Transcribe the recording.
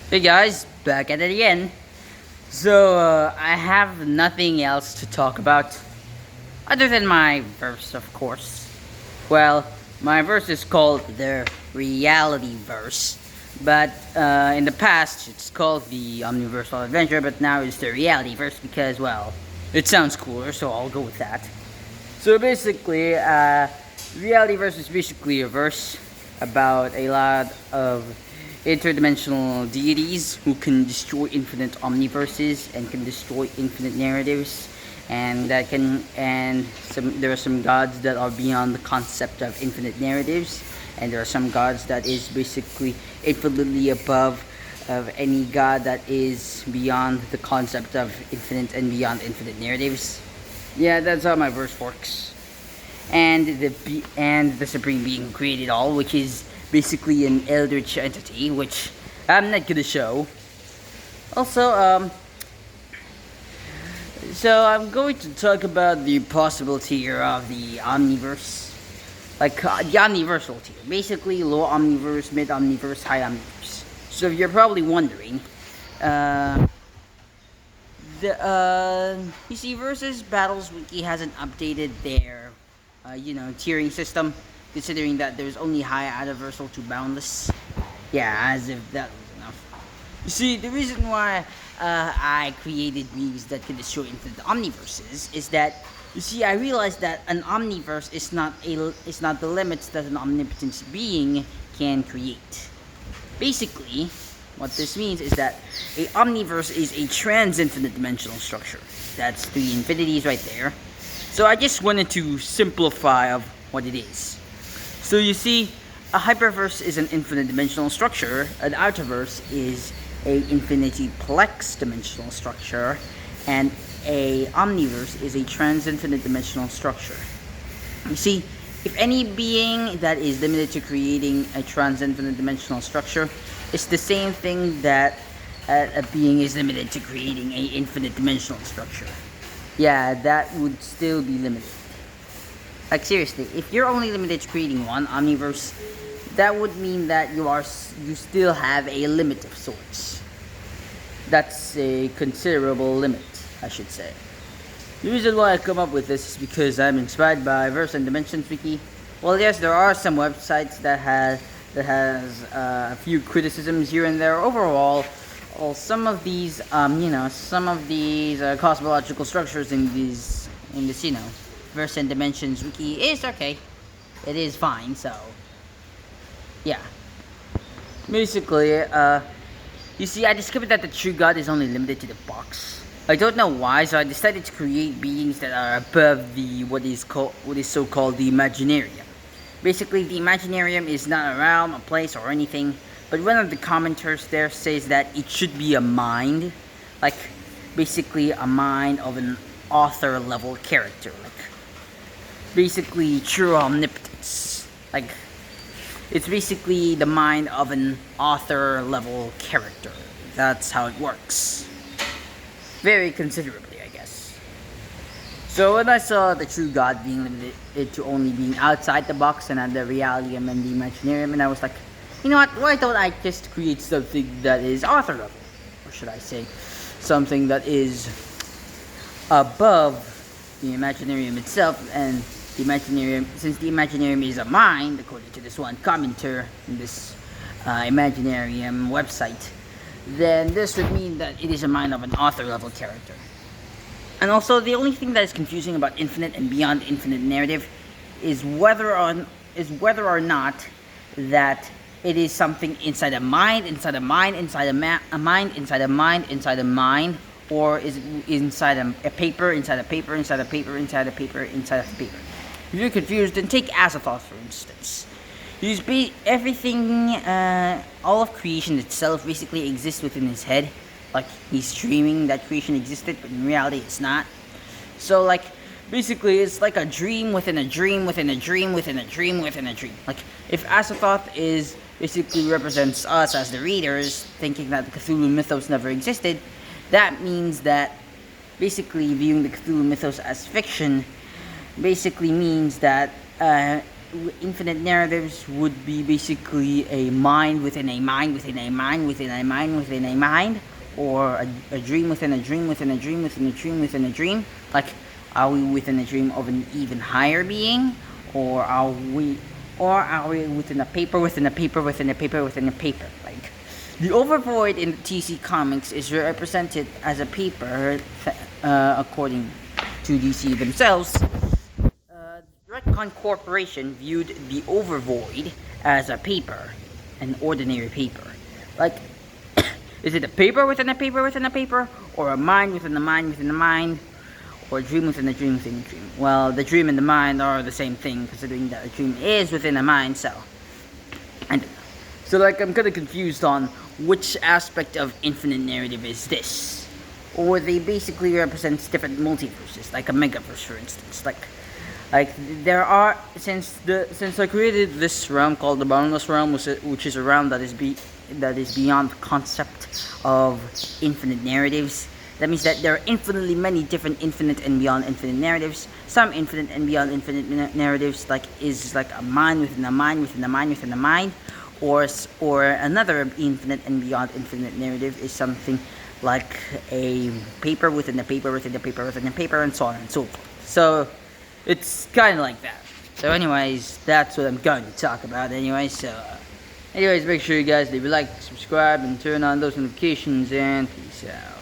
Hey guys, back at it again. So, I have nothing else to talk about other than my verse, of course. Well, my verse is called the reality verse, but in the past it's called the omniversal adventure, but now it's the reality verse because, well, it sounds cooler, so I'll go with that. So basically, reality verse is basically a verse about a lot of interdimensional deities who can destroy infinite omniverses and can destroy infinite narratives, and there are some gods that are beyond the concept of infinite narratives, and there are some gods that is basically infinitely above of any god that is beyond the concept of infinite and beyond infinite narratives. Yeah, that's how my verse works. And the supreme being who created all, which is basically an eldritch entity, which I'm not gonna show. Also, so I'm going to talk about the possible tier of the omniverse, like the omniversal tier. Basically, low omniverse, mid omniverse, high omniverse. So you're probably wondering, you see, versus Battles Wiki hasn't updated their, tiering system, considering that there's only high universal to boundless. Yeah, as if that was enough. You see, the reason why I created beings that can destroy infinite omniverses is that, you see, I realized that an omniverse is not the limits that an omnipotent being can create. Basically, what this means is that a omniverse is a trans-infinite dimensional structure. That's three infinities right there. So I just wanted to simplify of what it is. So you see, a hyperverse is an infinite dimensional structure, an outerverse is a infiniteplex dimensional structure, and a omniverse is a trans-infinite dimensional structure. You see, if any being that is limited to creating a trans-infinite dimensional structure, it's the same thing that a being is limited to creating a infinite dimensional structure. Yeah, that would still be limited. Like seriously, if you're only limited to creating one omniverse, that would mean that you still have a limit of sorts. That's a considerable limit, I should say. The reason why I come up with this is because I'm inspired by Verse and Dimensions Wiki. Well, yes, there are some websites that has a few criticisms here and there. Overall, some of these cosmological structures in this Verse and Dimensions Wiki is okay. It is fine. So yeah, basically, you see, I discovered that the true God is only limited to the box. I don't know why, so I decided to create beings that are above the what is so called the imaginarium. Basically, the imaginarium is not a realm, a place, or anything, but one of the commenters there says that it should be a mind, like basically a mind of an author level character, like basically true omnipotence. Like it's basically the mind of an author level character. That's how it works. Very considerably, I guess. So when I saw the true God being limited to only being outside the box and at the realium and the imaginarium, and I was like, you know what, why don't I just create something that is author level? Or should I say, something that is above the imaginarium itself, and the imaginarium, since the imaginarium is a mind, according to this one commenter in this imaginarium website, then this would mean that it is a mind of an author level character. And also, the only thing that is confusing about infinite and beyond infinite narrative is whether or not that it is something inside a mind, inside a mind, inside a mind, inside a mind, inside a mind, or is it inside a paper, inside a paper, inside a paper, inside a paper, inside a paper. If you're confused, then take Azathoth for instance. Everything, all of creation itself basically exists within his head. Like, he's dreaming that creation existed, but in reality it's not. So, like, basically it's like a dream within a dream within a dream within a dream within a dream. Like, if Azathoth basically represents us as the readers, thinking that the Cthulhu mythos never existed, that means that basically viewing the Cthulhu mythos as fiction basically means that infinite narratives would be basically a mind within a mind within a mind within a mind within a mind, or a dream within a dream within a dream within a dream within a dream. Like, are we within a dream of an even higher being, or are we, within a paper within a paper within a paper within a paper? Like, the overvoid in the TC Comics is represented as a paper, according to DC themselves. Retcon Corporation viewed the overvoid as a paper, an ordinary paper. Like, is it a paper within a paper within a paper, or a mind within a mind within a mind, or a dream within a dream within a dream? Well, the dream and the mind are the same thing, considering that a dream is within a mind. So like, I'm kind of confused on which aspect of infinite narrative is this, or they basically represent different multiverses, like a megaverse, for instance. Like there are, since I created this realm called the boundless realm, which is a realm that is beyond the concept of infinite narratives. That means that there are infinitely many different infinite and beyond infinite narratives. Some infinite and beyond infinite narratives is like a mind within a mind within a mind within a mind, or another infinite and beyond infinite narrative is something like a paper within a paper within a paper within a paper, and so on and so forth. So it's kind of like that. So anyways, that's what I'm going to talk about anyways. So anyways, make sure you guys leave a like, subscribe, and turn on those notifications, and peace out.